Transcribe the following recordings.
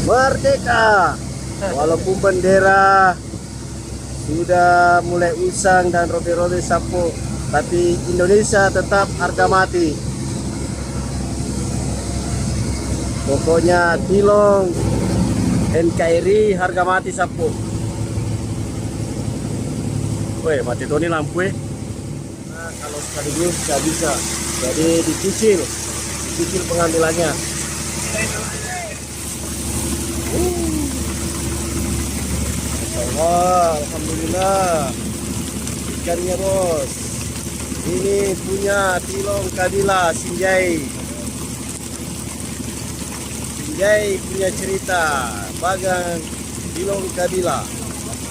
Merdeka. Walaupun bendera sudah mulai usang dan robek-robek sapu, tapi Indonesia tetap harga mati. Pokoknya Tilong NKRI harga mati sapu. Woi, mati tuh nih lampu ya. Nah, kalau sekaligus nggak bisa, jadi dicicil pengambilannya. Wah, alhamdulillah ikannya bos. Ini punya Tilong Kabila Sinjai. Sinjai punya cerita bagan Tilong Kabila,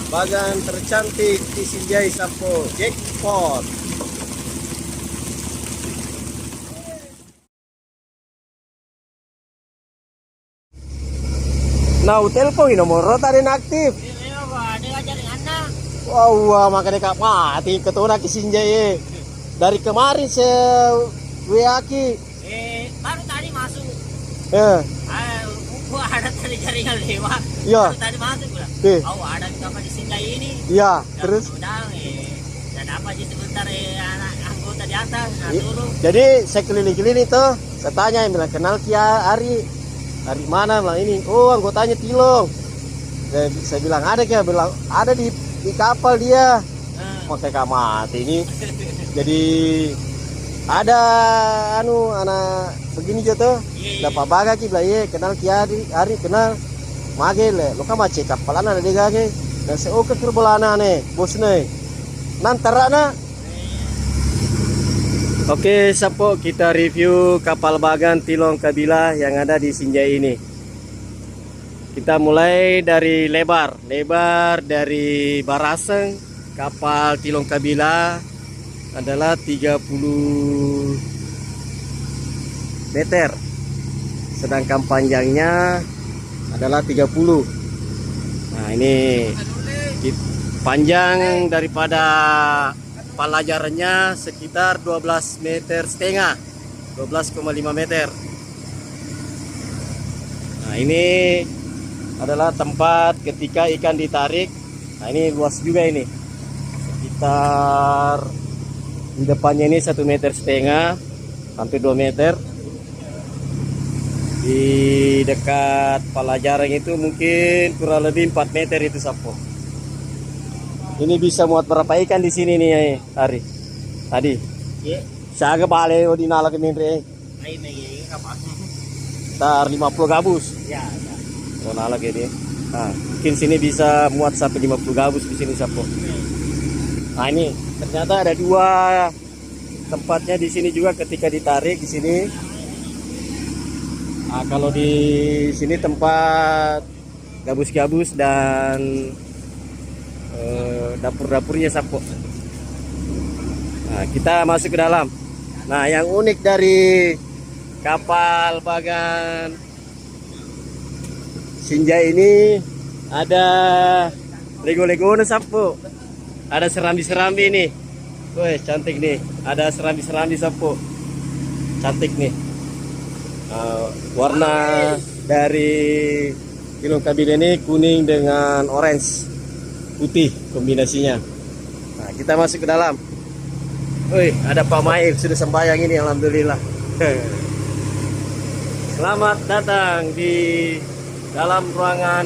bagan tercantik di Sinjai Sapo jackpot. Nah, telepon ini nomor tadi aktif. Wah, makanya kak mati ketuna ke Sinjai. Dari kemarin saya WA ki. Baru tadi masuk. Gua ada tadi jaringan lewat. Iya. Baru tadi masuk gua. Oh, ada kapal di Sinjai ini. Iya, terus dan apa aja sebentar anak anggota di atas turun. Jadi saya keliling-keliling tuh, saya tanya yang bilang kenal Kia Ari. Dari mana bilang ini? Oh, anggotanya Tilong. Saya bilang ada Kia, bilang ada di kapal dia. Makanya kak mati ini. Jadi ada anak begini gitu. Dapat baga ki bilang ye kenal Kia Ari kenal. Magel lo kan macet kapal ana de gage. Dan saya oke kerbelana nih, bos nih. Nantarana. Oke, Sapo, kita review kapal bagan Tilong Kabila yang ada di Sinjai ini. Kita mulai dari lebar dari Baraseng. Kapal Tilong Kabila adalah 30 meter, sedangkan panjangnya adalah 30. Nah, ini panjang daripada pelajarannya sekitar 12,5 meter, 12,5 meter. Nah, ini adalah tempat ketika ikan ditarik. Nah, ini luas juga ini, sekitar di depannya ini 1,5 meter, hampir 2 meter. Di dekat pelajaran itu mungkin kurang lebih 4 meter itu Sapo. Ini bisa muat berapa ikan di sini nih Ari? Tadi. Iya. Saya balik di nala ke Mindre. Tar 50 gabus. Ya. Oh, nala ke dia. Nah, mungkin sini bisa muat sampai 50 gabus di sini Sapo. Nah, ini ternyata ada dua tempatnya di sini juga ketika ditarik di sini. Nah, kalau di sini tempat gabus-gabus dan dapur-dapurnya Sapo. Nah, kita masuk ke dalam. Nah, yang unik dari kapal bagan Sinjai ini ada lego-lego Sapo. Ada serambi-serambi nih. Wih, cantik nih. Ada serambi-serambi Sapo. Cantik nih. Warna dari Tilong Kabila ini kuning dengan orange, putih kombinasinya. Nah, kita masuk ke dalam. Wih, ada Pak Mail sudah sembahyang ini, alhamdulillah. Selamat datang di dalam ruangan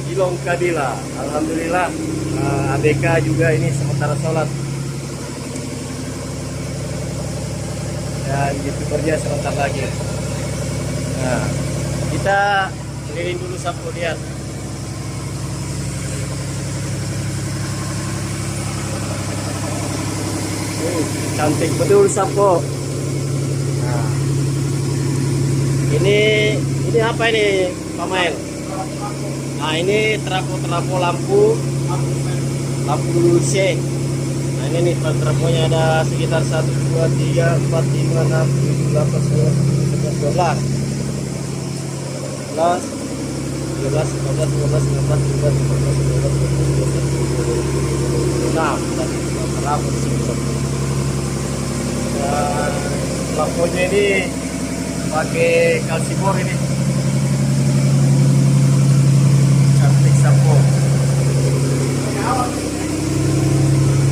Tilong Kabila. Alhamdulillah, ABK juga ini sementara sholat. Dan youtubernya sebentar lagi. Nah, kita keliling dulu Sapo, lihat. Cantik betul Sapo. Nah, ini apa ini Pak Mail? Nah, ini terapot lampu C. Nah, ini nih trafonya ada sekitar 1, 2, 3, 4, 5, 6, 7, 8, 9, 10, 11, 12, 13, 14, 15, 16, 17, 18, 19, 20, 21, 22, 23, 24, 25, 26. Terapot di sini. Dan lampunya ini pakai kalsibor ini.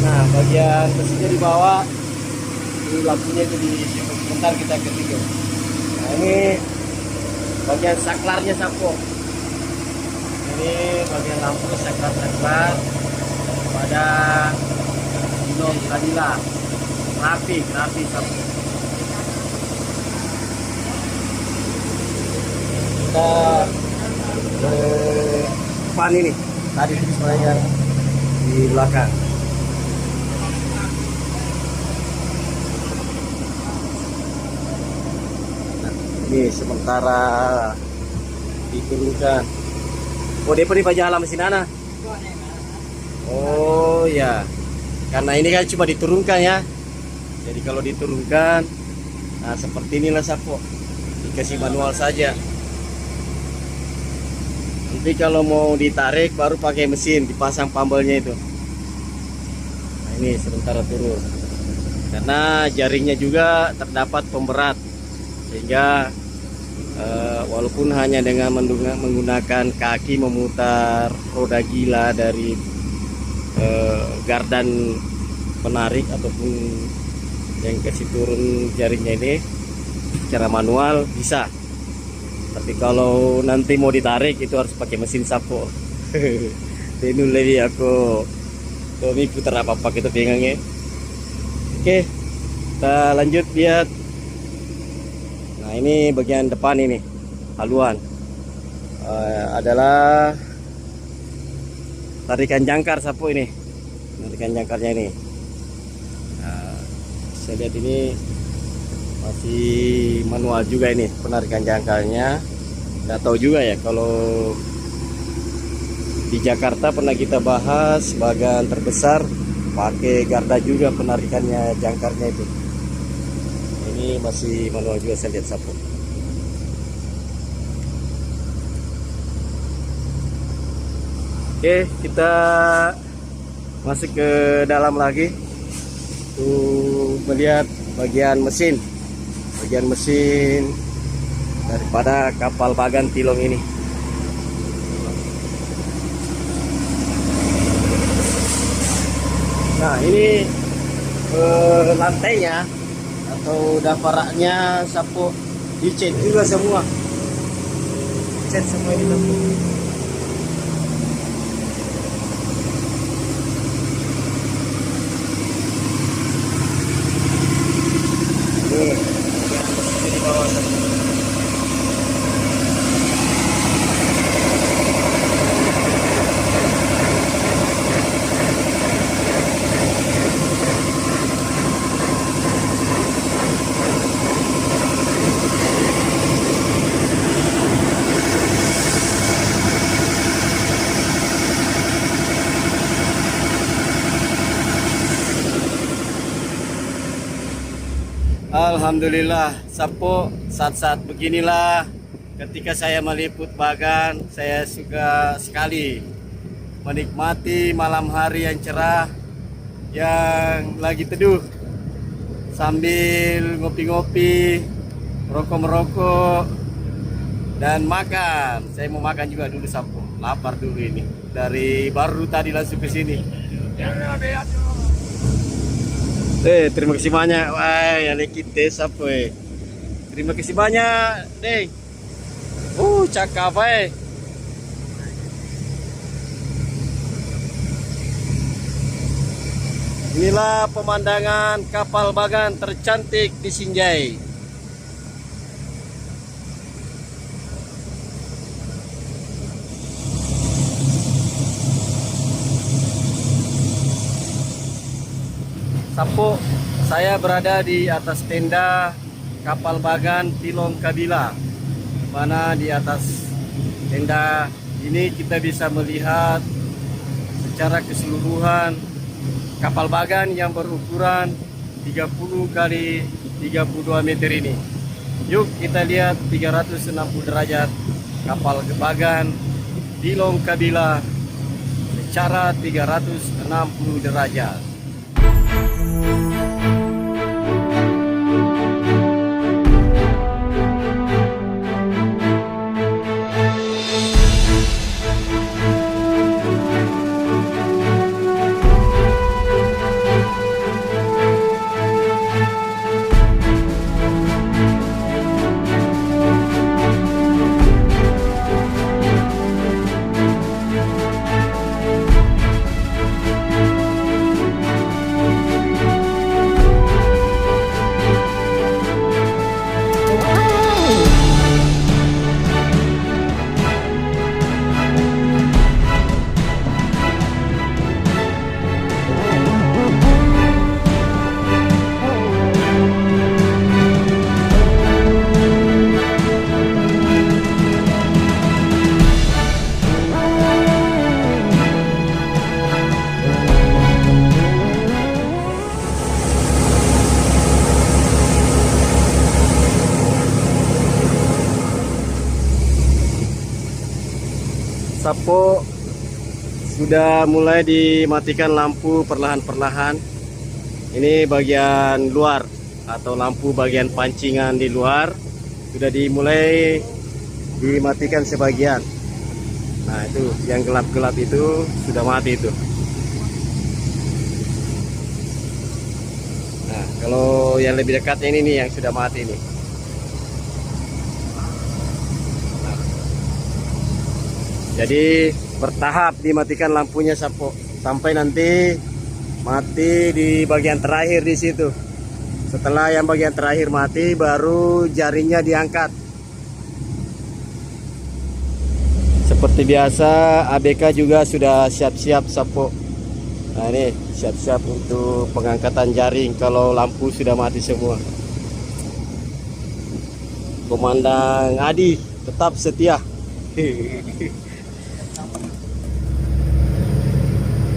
Nah, bagian mesinnya di bawah, ini lampunya itu di situ. Sebentar kita ketik. Nah, ini bagian saklarnya sapo. Ini bagian lampu saklar pada Tilong Kadila. Rapi sapo. Kita ke depan ini. Tadi sebenarnya di belakang. Ini sementara diturunkan. Oh, dia pergi pajak alam mesin ana. Oh ya, karena ini kan cuma diturunkan ya. Jadi kalau diturunkan, nah seperti inilah sapo. Dikasih manual saja. Nanti kalau mau ditarik baru pakai mesin, dipasang pambelnya itu. Nah ini sementara turun. Karena jaringnya juga terdapat pemberat. Sehingga walaupun hanya dengan menggunakan kaki memutar roda gila dari gardan penarik ataupun yang kasih turun jaringnya ini secara manual bisa. Tapi kalau nanti mau ditarik itu harus pakai mesin sapo. Ini lebih aku Tommy putar apa kita pegangnya. Oke, kita lanjut lihat. Nah ini bagian depan ini haluan adalah tarikan jangkar sapu ini, tarikan jangkarnya ini. Nah, saya lihat ini masih manual juga ini penarikan jangkarnya. Nggak tahu juga ya kalau di Jakarta pernah kita bahas bagian terbesar pakai garda juga penarikannya jangkarnya itu. Ini masih manual juga saya lihat sapu. Oke, kita masuk ke dalam lagi untuk melihat bagian mesin daripada kapal Bagan Tilong ini. Nah ini lantainya atau daparaknya sapu dicat juga semua, cat semua ini sapu. Ini di bawah sana. Alhamdulillah, sapo saat-saat beginilah ketika saya meliput Bagan, saya suka sekali menikmati malam hari yang cerah, yang lagi teduh sambil ngopi-ngopi, merokok dan makan. Saya mau makan juga dulu sapo, lapar dulu ini. Dari baru tadi langsung ke sini. Terima kasih banyak. Wah, yang kita sapo. Terima kasih banyak, Deng. Cakap Inilah pemandangan kapal Bagan tercantik di Sinjai. Sapo, saya berada di atas tenda kapal Bagan Tilong Kadila, mana di atas tenda ini kita bisa melihat secara keseluruhan kapal Bagan yang berukuran 30 kali 32 meter ini. Yuk kita lihat 360 derajat kapal Bagan Tilong Kadila secara 360 derajat. Sapo sudah mulai dimatikan lampu perlahan-perlahan. Ini bagian luar atau lampu bagian pancingan di luar sudah dimulai dimatikan sebagian. Nah itu yang gelap-gelap itu sudah mati itu. Nah kalau yang lebih dekat ini nih yang sudah mati nih. Jadi bertahap dimatikan lampunya Sapo sampai nanti mati di bagian terakhir di situ. Setelah yang bagian terakhir mati baru jaringnya diangkat. Seperti biasa ABK juga sudah siap-siap Sapo. Nah ini siap-siap untuk pengangkatan jaring kalau lampu sudah mati semua. Komandan Adi tetap setia.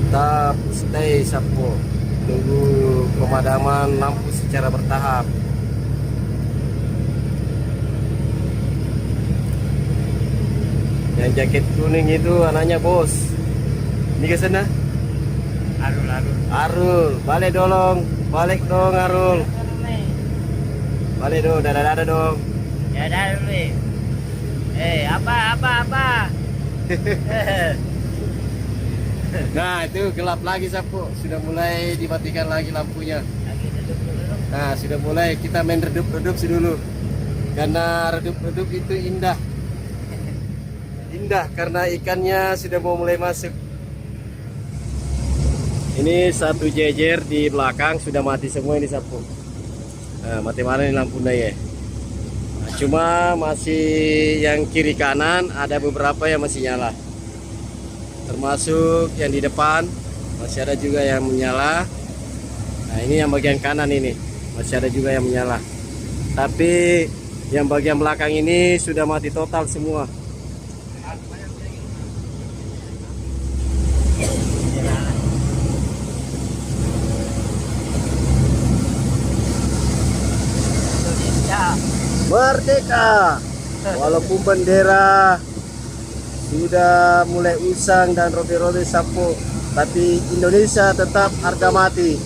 Tetap stay Sapo, tunggu pemadaman lampu secara bertahap. Yang jaket kuning itu anaknya bos. Ini ke sana? Arul, balik dong Arul. Balik dong, dadah dong. Ya dah dulu. Apa? Nah itu gelap lagi Sapo, sudah mulai dimatikan lagi lampunya. Nah sudah mulai kita main redup-redup dulu, karena redup-redup itu indah karena ikannya sudah mau mulai masuk. Ini satu jejer di belakang sudah mati semua ini Sapo. Nah, mati mana nih lampunya ya? Nah, cuma masih yang kiri kanan ada beberapa yang masih nyala. Termasuk yang di depan masih ada juga yang menyala. Nah ini yang bagian kanan ini masih ada juga yang menyala. Tapi yang bagian belakang ini sudah mati total semua. Merdeka! Walaupun bendera sudah mulai usang dan robe-robe Sapo, tapi Indonesia tetap harga mati.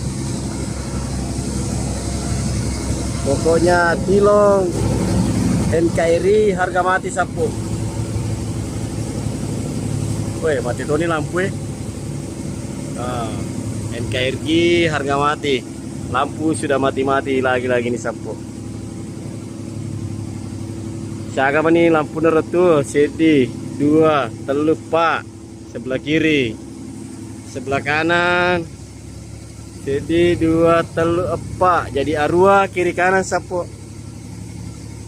Pokoknya Tilong NKRI harga mati Sapo. Woi mati tuh nih lampu NKRI harga mati. Lampu sudah mati-mati lagi-lagi nih Sapo. Siaga nih lampu nerut tuh sedih. 2, 3 Pak, sebelah kiri, sebelah kanan. Jadi 2, 3 Pak, jadi arwah kiri kanan Sapo.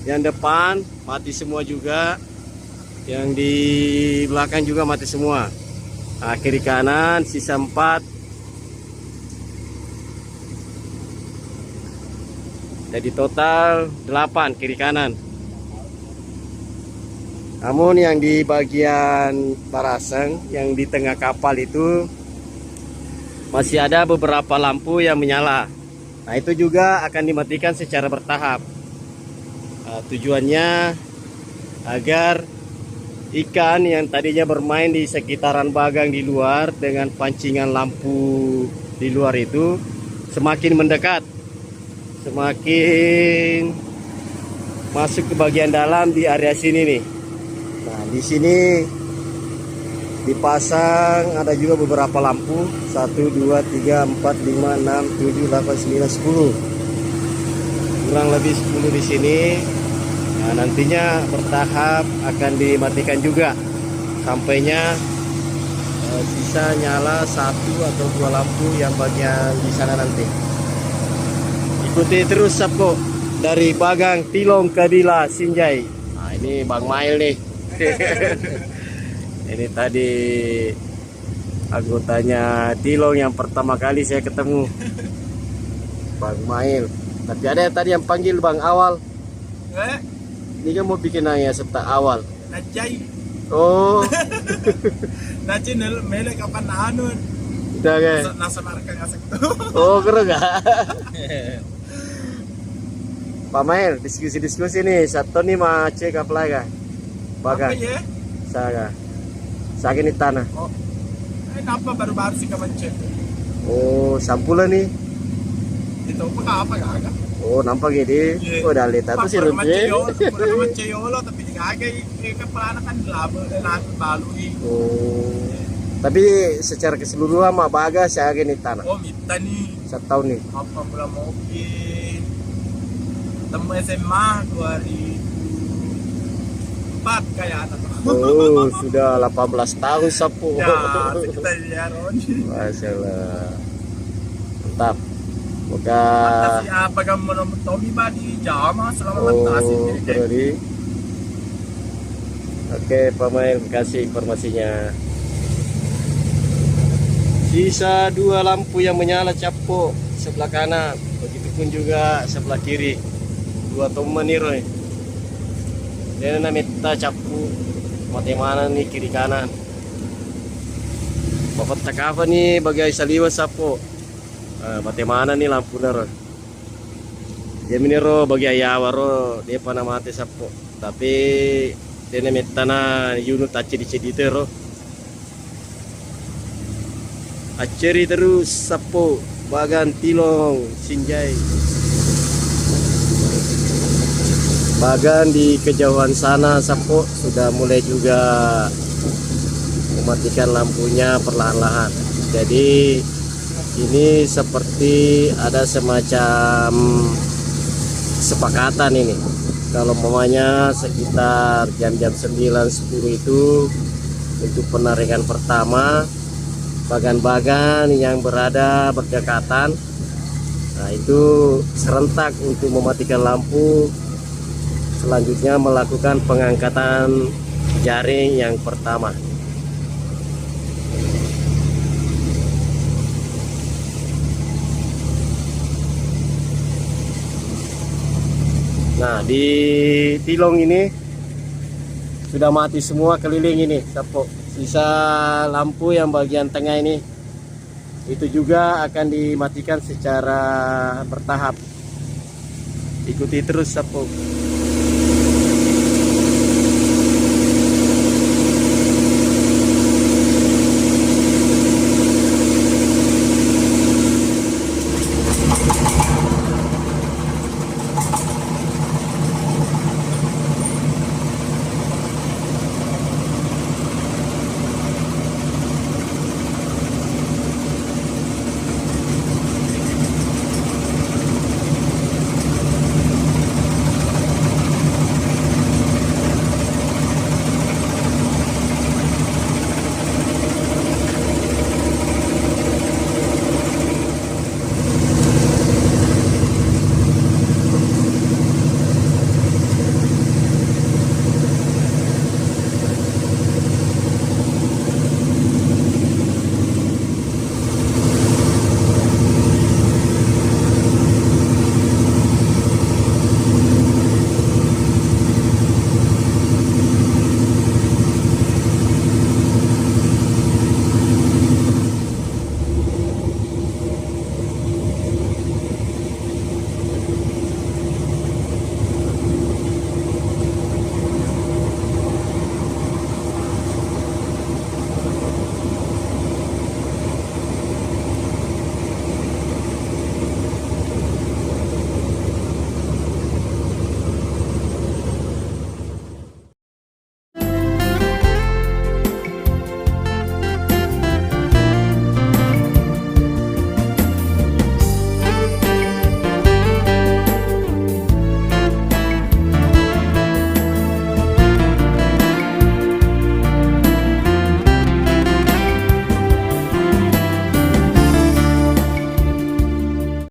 Yang depan mati semua juga, yang di belakang juga mati semua. Nah, kiri kanan sisa 4. Jadi total 8 kiri kanan. Namun yang di bagian Paraseng, yang di tengah kapal itu masih ada beberapa lampu yang menyala. Nah itu juga akan dimatikan secara bertahap. Tujuannya agar ikan yang tadinya bermain di sekitaran bagang di luar dengan pancingan lampu di luar itu semakin mendekat, semakin masuk ke bagian dalam di area sini nih. Nah, di sini dipasang ada juga beberapa lampu 1, 2, 3, 4, 5, 6, 7, 8, 9, 10. Kurang lebih 10 di sini. Nah, nantinya bertahap akan dimatikan juga sampainya sisa nyala 1 atau 2 lampu yang bagian di sana nanti. Ikuti terus Sapo dari Bagang Tilong Kabila Sinjai. Nah, ini Bang Mail nih. Ini tadi anggotanya Tilong yang pertama kali saya ketemu, Bang Mail. Tapi ada tadi yang panggil Bang Awal. Ini kan mau bikin nanya serta Awal. Najai. Oh. Najai mele kapan nahanun. Udah kan? Nasa marka ngasek tuh. Oh keren gak? Pak Mail diskusi nih. Satu nih mah cek apa lagi? Bagang. Apa ya? Saga. Sakit di tanah. Oh, kenapa baru-baru sih kapan cek? Oh, sampulnya nih. Itu apa kagak? Oh, nampak gini. Oh, dah lihat tuh sih rumput. Pura ceyolo tapi kagak kepala kan lama dan aku balu Oh. Tapi secara keseluruhan mah bagas ya gini tanah. Oh, minta nih. Setahun nih. Apa pula mobil? Temu SMA 2004 kayak anak. Oh, sudah 18 tahun sapu. Ya, sekitar ya Ron. Masalah. Mantap. Moga Tapi apa kamu nomor Tommy Badi Jama selama mentasi berarti. Oke, pemain kasih informasinya. Sisa 2 lampu yang menyala capo sebelah kanan, begitupun juga sebelah kiri. 2 teman nih Roy. Dia namita capu mati mana nih kiri kanan. Bapak tak apa nih bagi Saliwa sapo. Mati mana nih lampu Roy. Dia minero bagi ayawa ro dia pana mati sapo. Tapi dia namita na yunut aci di ro. Aceri terus sapo bagan tilong sinjai. Bagan di kejauhan sana sapo sudah mulai juga mematikan lampunya perlahan-lahan. Jadi ini seperti ada semacam kesepakatan ini. Kalau umpamanya sekitar jam-jam 9-10 itu untuk penarikan pertama bagan-bagan yang berada berdekatan, nah itu serentak untuk mematikan lampu, selanjutnya melakukan pengangkatan jaring yang pertama. Nah, di tilong ini sudah mati semua keliling ini sapo. Sisa lampu yang bagian tengah ini itu juga akan dimatikan secara bertahap. Ikuti terus sapo.